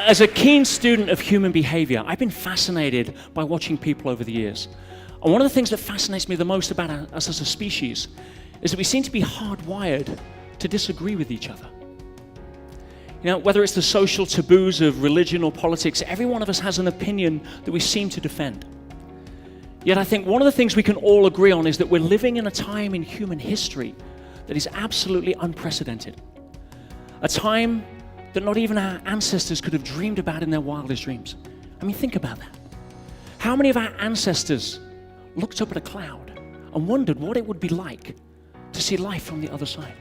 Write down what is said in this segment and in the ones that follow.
As a keen student of human behavior, I've been fascinated by watching people over the years. And one of the things that fascinates me the most about us as a species is that we seem to be hardwired to disagree with each other. You know, whether it's the social taboos of religion or politics, every one of us has an opinion that we seem to defend. Yet I think one of the things we can all agree on is that we're living in a time in human history that is absolutely unprecedented. A time that not even our ancestors could have dreamed about in their wildest dreams. I mean, think about that. How many of our ancestors looked up at a cloud and wondered what it would be like to see life from the other side?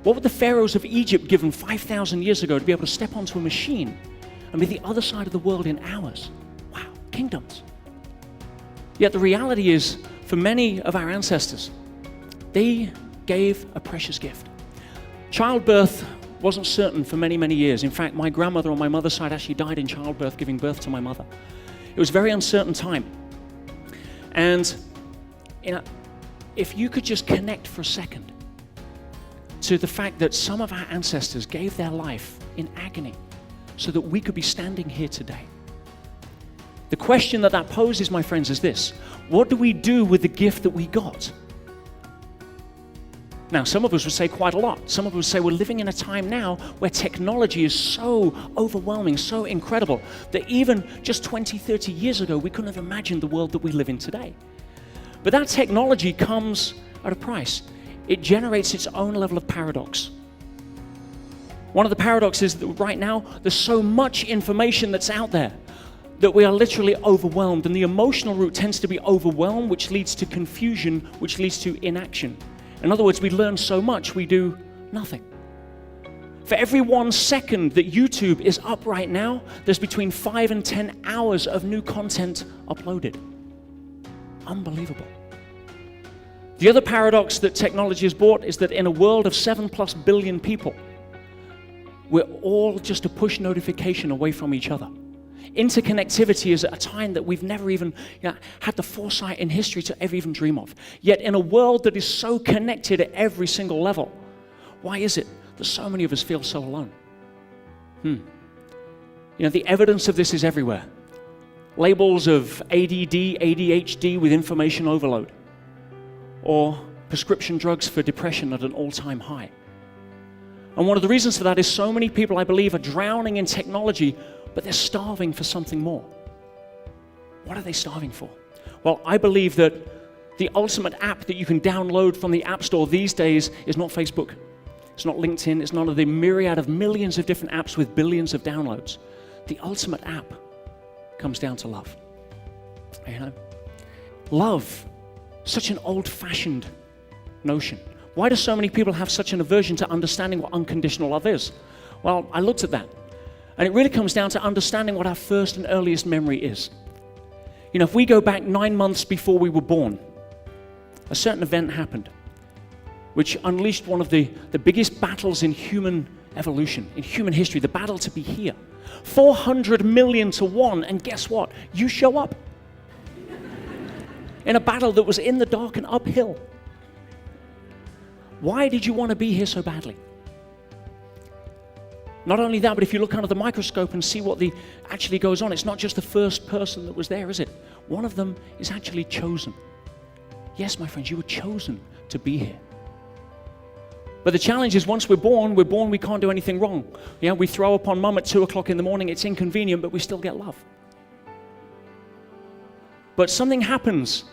What would the pharaohs of Egypt given 5,000 years ago to be able to step onto a machine and be the other side of the world in hours? Wow, kingdoms. Yet the reality is, for many of our ancestors, they gave a precious gift. Childbirth wasn't certain for many, many years. In fact, my grandmother on my mother's side actually died in childbirth, giving birth to my mother. It was a very uncertain time. And if you could just connect for a second to the fact that some of our ancestors gave their life in agony so that we could be standing here today. The question that poses, my friends, is this: what do we do with the gift that we got? Now, some of us would say quite a lot. Some of us would say we're living in a time now where technology is so overwhelming, so incredible, that even just 20, 30 years ago, we couldn't have imagined the world that we live in today. But that technology comes at a price. It generates its own level of paradox. One of the paradoxes is that right now, there's so much information that's out there that we are literally overwhelmed, and the emotional route tends to be overwhelmed, which leads to confusion, which leads to inaction. In other words, we learn so much, we do nothing. For every 1 second that YouTube is up right now, there's between 5 and 10 hours of new content uploaded. Unbelievable. The other paradox that technology has brought is that in a world of 7+ billion people, we're all just a push notification away from each other. Interconnectivity is at a time that we've never even had the foresight in history to ever even dream of. Yet in a world that is so connected at every single level, why is it that so many of us feel so alone? You know, the evidence of this is everywhere. Labels of ADD, ADHD with information overload, or prescription drugs for depression at an all-time high. And one of the reasons for that is so many people, I believe, are drowning in technology, but they're starving for something more. What are they starving for? Well, I believe that the ultimate app that you can download from the App Store these days is not Facebook. It's not LinkedIn. It's none of the myriad of millions of different apps with billions of downloads. The ultimate app comes down to love. You know? Love, such an old-fashioned notion. Why do so many people have such an aversion to understanding what unconditional love is? Well, I looked at that. And it really comes down to understanding what our first and earliest memory is. You know, if we go back 9 months before we were born, a certain event happened, which unleashed one of the biggest battles in human evolution, in human history, the battle to be here. 400 million to 1, and guess what? You show up in a battle that was in the dark and uphill. Why did you want to be here so badly? Not only that, but if you look under the microscope and see what actually goes on, it's not just the first person that was there, is it? One of them is actually chosen. Yes, my friends, you were chosen to be here. But the challenge is once we're born, we can't do anything wrong. Yeah, we throw upon mum at 2 o'clock in the morning, it's inconvenient, but we still get love. But something happens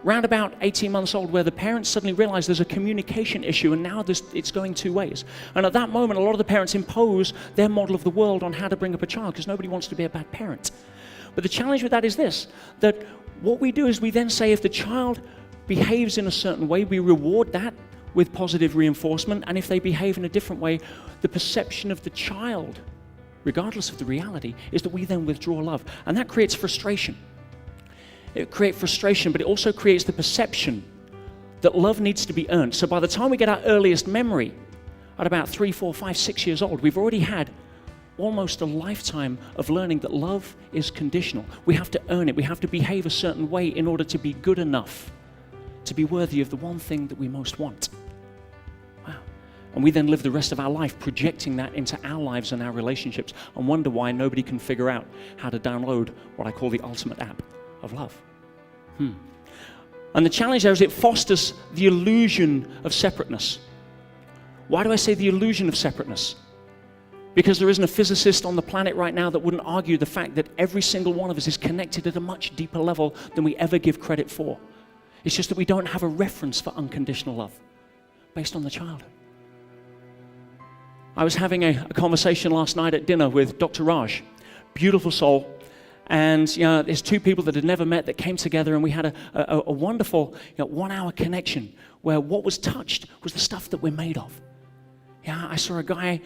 round about 18 months old where the parents suddenly realize there's a communication issue, and now it's going 2 ways. And at that moment, a lot of the parents impose their model of the world on how to bring up a child because nobody wants to be a bad parent. But the challenge with that is this, that what we do is we then say if the child behaves in a certain way, we reward that with positive reinforcement, and if they behave in a different way, the perception of the child, regardless of the reality, is that we then withdraw love. And that creates frustration. It creates frustration, but it also creates the perception that love needs to be earned. So by the time we get our earliest memory, at about 3, 4, 5, 6 years old, we've already had almost a lifetime of learning that love is conditional. We have to earn it. We have to behave a certain way in order to be good enough to be worthy of the one thing that we most want. Wow. And we then live the rest of our life projecting that into our lives and our relationships and wonder why nobody can figure out how to download what I call the ultimate app of love. And the challenge there is it fosters the illusion of separateness. Why do I say the illusion of separateness? Because there isn't a physicist on the planet right now that wouldn't argue the fact that every single one of us is connected at a much deeper level than we ever give credit for. It's just that we don't have a reference for unconditional love based on the childhood. I was having a conversation last night at dinner with Dr. Raj, beautiful soul, and there's two people that had never met that came together, and we had a wonderful 1 hour connection where what was touched was the stuff that we're made of. I saw a guy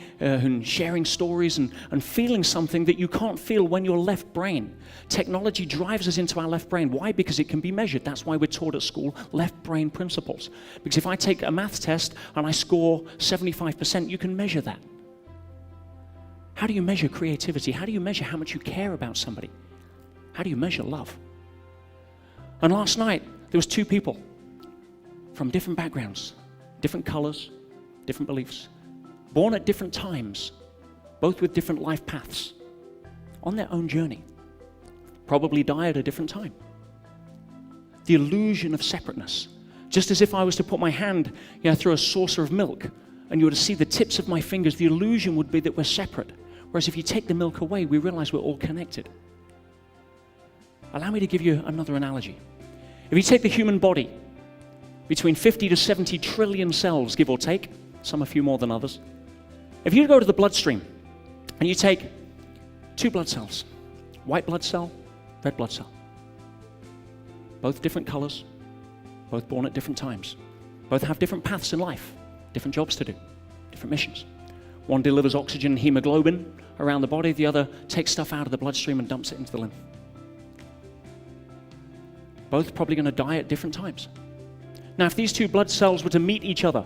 sharing stories and feeling something that you can't feel when you're left brain. Technology drives us into our left brain. Why? Because it can be measured. That's why we're taught at school left brain principles. Because if I take a math test and I score 75%, you can measure that. How do you measure creativity? How do you measure how much you care about somebody? How do you measure love? And last night, there was two people from different backgrounds, different colors, different beliefs, born at different times, both with different life paths, on their own journey, probably die at a different time. The illusion of separateness. Just as if I was to put my hand through a saucer of milk and you were to see the tips of my fingers, the illusion would be that we're separate. Whereas if you take the milk away, we realize we're all connected. Allow me to give you another analogy. If you take the human body, between 50 to 70 trillion cells, give or take, some a few more than others. If you go to the bloodstream and you take two blood cells, white blood cell, red blood cell, both different colors, both born at different times, both have different paths in life, different jobs to do, different missions. One delivers oxygen and hemoglobin around the body, the other takes stuff out of the bloodstream and dumps it into the lymph. Both probably going to die at different times. Now, if these two blood cells were to meet each other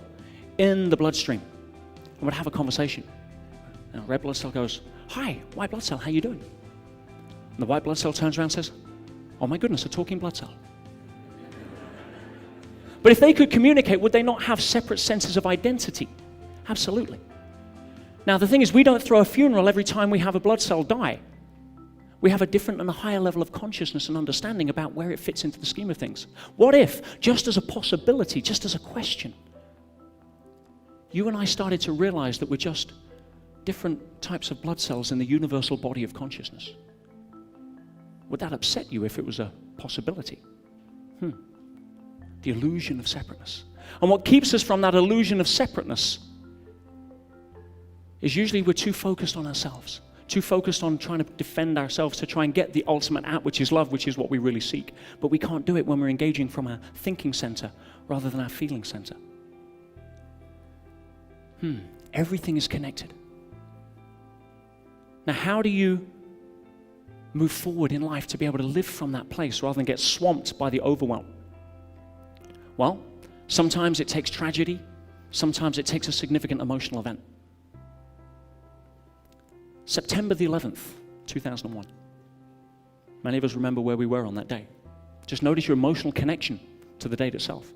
in the bloodstream and would have a conversation, now, red blood cell goes, "Hi, white blood cell, how you doing?" And the white blood cell turns around and says, "Oh my goodness, a talking blood cell." But if they could communicate, would they not have separate senses of identity? Absolutely. Now, the thing is, we don't throw a funeral every time we have a blood cell die. We have a different and a higher level of consciousness and understanding about where it fits into the scheme of things. What if, just as a possibility, just as a question, you and I started to realize that we're just different types of blood cells in the universal body of consciousness? Would that upset you if it was a possibility? The illusion of separateness. And what keeps us from that illusion of separateness is usually we're too focused on ourselves. Too focused on trying to defend ourselves to try and get the ultimate app, which is love, which is what we really seek. But we can't do it when we're engaging from our thinking center rather than our feeling center. Everything is connected. Now, how do you move forward in life to be able to live from that place rather than get swamped by the overwhelm? Well, sometimes it takes tragedy. Sometimes it takes a significant emotional event. September the 11th, 2001. Many of us remember where we were on that day. Just notice your emotional connection to the date itself.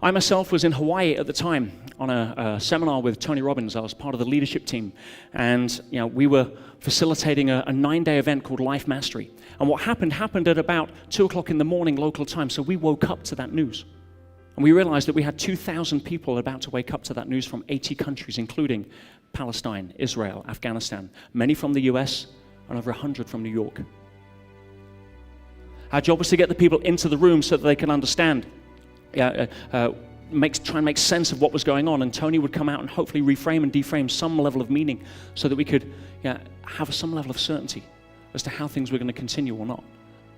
I myself was in Hawaii at the time on a seminar with Tony Robbins. I was part of the leadership team, and we were facilitating a 9-day event called Life Mastery. And what happened at about 2 o'clock in the morning local time, so we woke up to that news. And we realized that we had 2,000 people about to wake up to that news from 80 countries, including Palestine, Israel, Afghanistan, many from the US, and over 100 from New York. Our job was to get the people into the room so that they can understand, try and make sense of what was going on, and Tony would come out and hopefully reframe and deframe some level of meaning so that we could have some level of certainty as to how things were going to continue or not.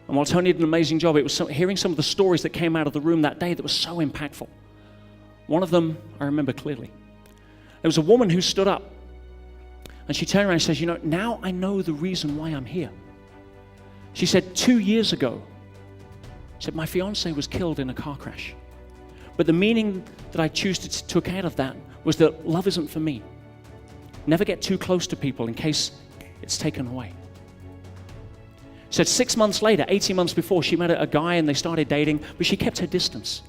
And while Tony did an amazing job, it was hearing some of the stories that came out of the room that day that was so impactful. One of them I remember clearly. There was a woman who stood up, and she turned around and says, now I know the reason why I'm here. She said, 2 years ago, my fiance was killed in a car crash. But the meaning that I took out of that was that love isn't for me. Never get too close to people in case it's taken away. She said 6 months later, 18 months before, she met a guy and they started dating, but she kept her distance.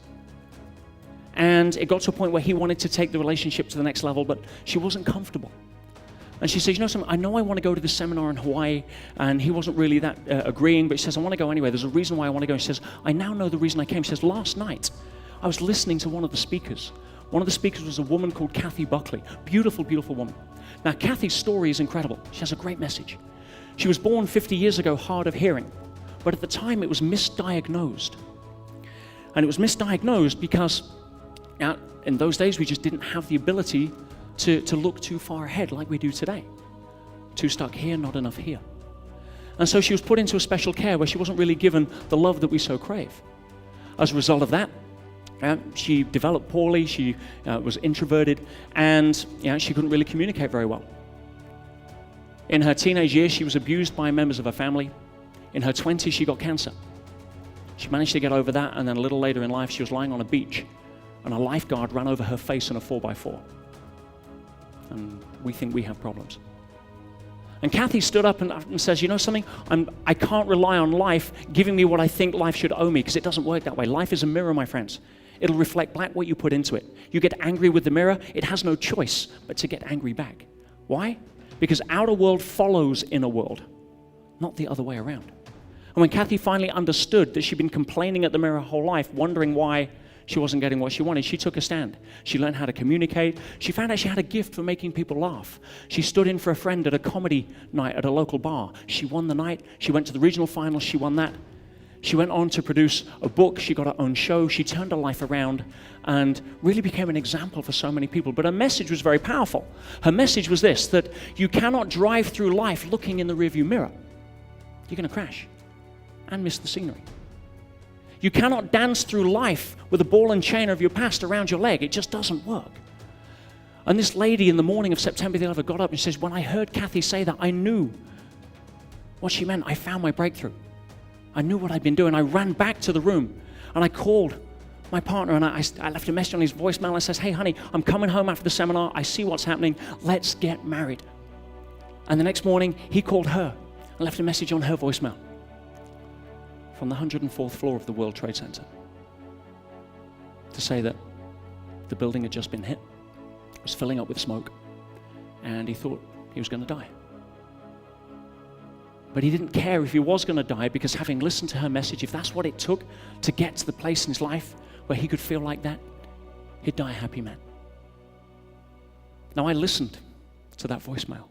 And it got to a point where he wanted to take the relationship to the next level, but she wasn't comfortable. And she says, you know something, I know I want to go to this seminar in Hawaii, and he wasn't really that agreeing, but she says, I want to go anyway. There's a reason why I want to go. She says, I now know the reason I came. She says, last night, I was listening to one of the speakers. One of the speakers was a woman called Kathy Buckley. Beautiful, beautiful woman. Now, Kathy's story is incredible. She has a great message. She was born 50 years ago hard of hearing, but at the time it was misdiagnosed. And it was misdiagnosed because in those days we just didn't have the ability to look too far ahead like we do today. Too stuck here, not enough here. And so she was put into a special care where she wasn't really given the love that we so crave. As a result of that, she developed poorly, she was introverted, and she couldn't really communicate very well. In her teenage years, she was abused by members of her family. In her 20s, she got cancer. She managed to get over that, and then a little later in life, she was lying on a beach, and a lifeguard ran over her face in a 4x4. And we think we have problems. And Kathy stood up and says, you know something, I can't rely on life giving me what I think life should owe me, because it doesn't work that way. Life is a mirror, my friends. It'll reflect back what you put into it. You get angry with the mirror, it has no choice but to get angry back. Why? Because outer world follows inner world, not the other way around. And when Kathy finally understood that she'd been complaining at the mirror her whole life, wondering why she wasn't getting what she wanted, she took a stand. She learned how to communicate. She found out she had a gift for making people laugh. She stood in for a friend at a comedy night at a local bar. She won the night. She went to the regional finals. She won that. She went on to produce a book. She got her own show. She turned her life around and really became an example for so many people. But her message was very powerful. Her message was this, that you cannot drive through life looking in the rearview mirror. You're going to crash and miss the scenery. You cannot dance through life with a ball and chain of your past around your leg. It just doesn't work. And this lady in the morning of September the 11th got up and says, when I heard Kathy say that, I knew what she meant. I found my breakthrough. I knew what I'd been doing. I ran back to the room and I called my partner and I left a message on his voicemail. I says, hey, honey, I'm coming home after the seminar. I see what's happening. Let's get married. And the next morning, he called her and left a message on her voicemail from the 104th floor of the World Trade Center to say that the building had just been hit. It was filling up with smoke, and he thought he was going to die. But he didn't care if he was going to die, because having listened to her message, if that's what it took to get to the place in his life where he could feel like that, he'd die a happy man. Now, I listened to that voicemail.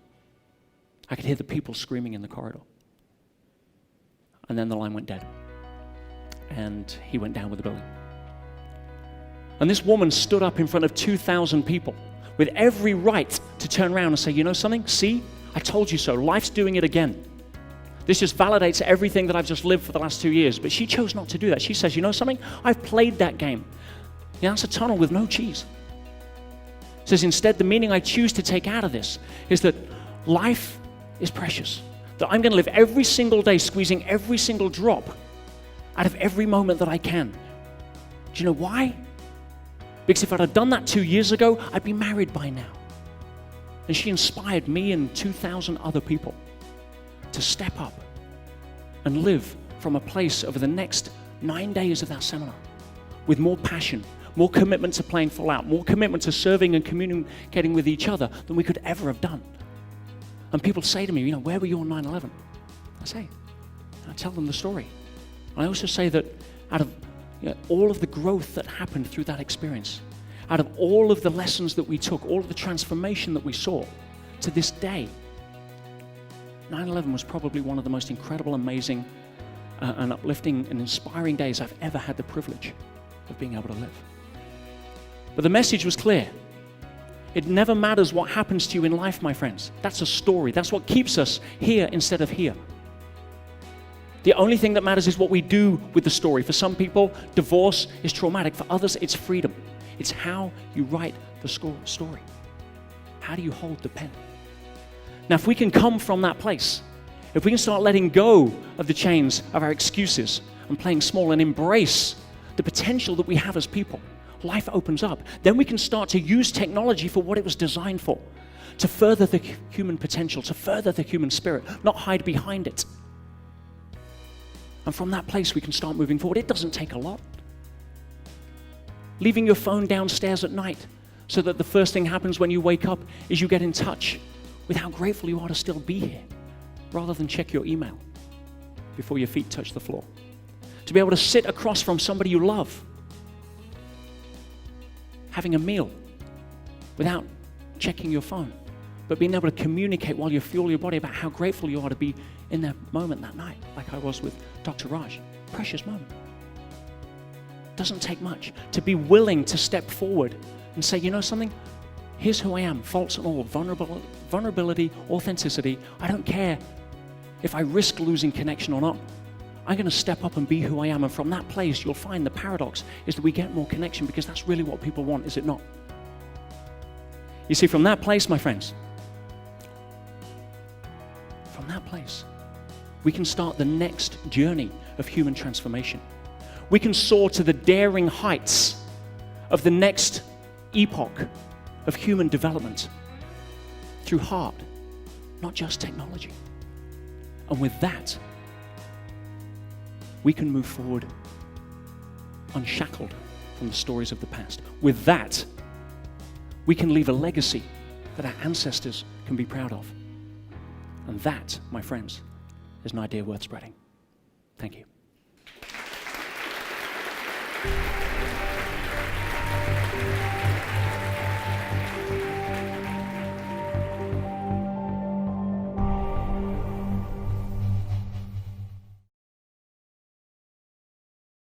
I could hear the people screaming in the corridor. And then the line went dead. And he went down with the building. And this woman stood up in front of 2,000 people with every right to turn around and say, you know something? See, I told you so. Life's doing it again. This just validates everything that I've just lived for the last 2 years. But she chose not to do that. She says, you know something? I've played that game. Yeah, it's a tunnel with no cheese. Says instead, the meaning I choose to take out of this is that life is precious. That I'm going to live every single day squeezing every single drop out of every moment that I can. Do you know why? Because if I'd have done that 2 years ago, I'd be married by now. And she inspired me and 2,000 other people to step up and live from a place over the next 9 days of that seminar with more passion, more commitment to playing full out, more commitment to serving and communicating with each other than we could ever have done. And people say to me, you know, where were you on 9/11? I tell them the story. I also say that out of all of the growth that happened through that experience, out of all of the lessons that we took, all of the transformation that we saw, to this day, 9/11 was probably one of the most incredible, amazing, and uplifting and inspiring days I've ever had the privilege of being able to live. But the message was clear. It never matters what happens to you in life, my friends. That's a story. That's what keeps us here instead of here. The only thing that matters is what we do with the story. For some people, divorce is traumatic. For others, it's freedom. It's how you write the story. How do you hold the pen? Now, if we can come from that place, if we can start letting go of the chains of our excuses and playing small and embrace the potential that we have as people, life opens up. Then we can start to use technology for what it was designed for, to further the human potential, to further the human spirit, not hide behind it. And from that place, we can start moving forward. It doesn't take a lot. leaving your phone downstairs at night so that the first thing happens when you wake up is you get in touch with how grateful you are to still be here, rather than check your email before your feet touch the floor. To be able to sit across from somebody you love, having a meal without checking your phone, but being able to communicate while you fuel your body about how grateful you are to be in that moment that night, like I was with Dr. Raj. Precious moment. Doesn't take much to be willing to step forward and say, you know something? Here's who I am, faults and all, vulnerability, authenticity. I don't care if I risk losing connection or not. I'm going to step up and be who I am. And from that place, you'll find the paradox is that we get more connection, because that's really what people want, is it not? You see, from that place, my friends, from that place, we can start the next journey of human transformation. We can soar to the daring heights of the next epoch of human development through heart, not just technology. And with that, we can move forward unshackled from the stories of the past. With that, we can leave a legacy that our ancestors can be proud of. And that, my friends, is an idea worth spreading. Thank you.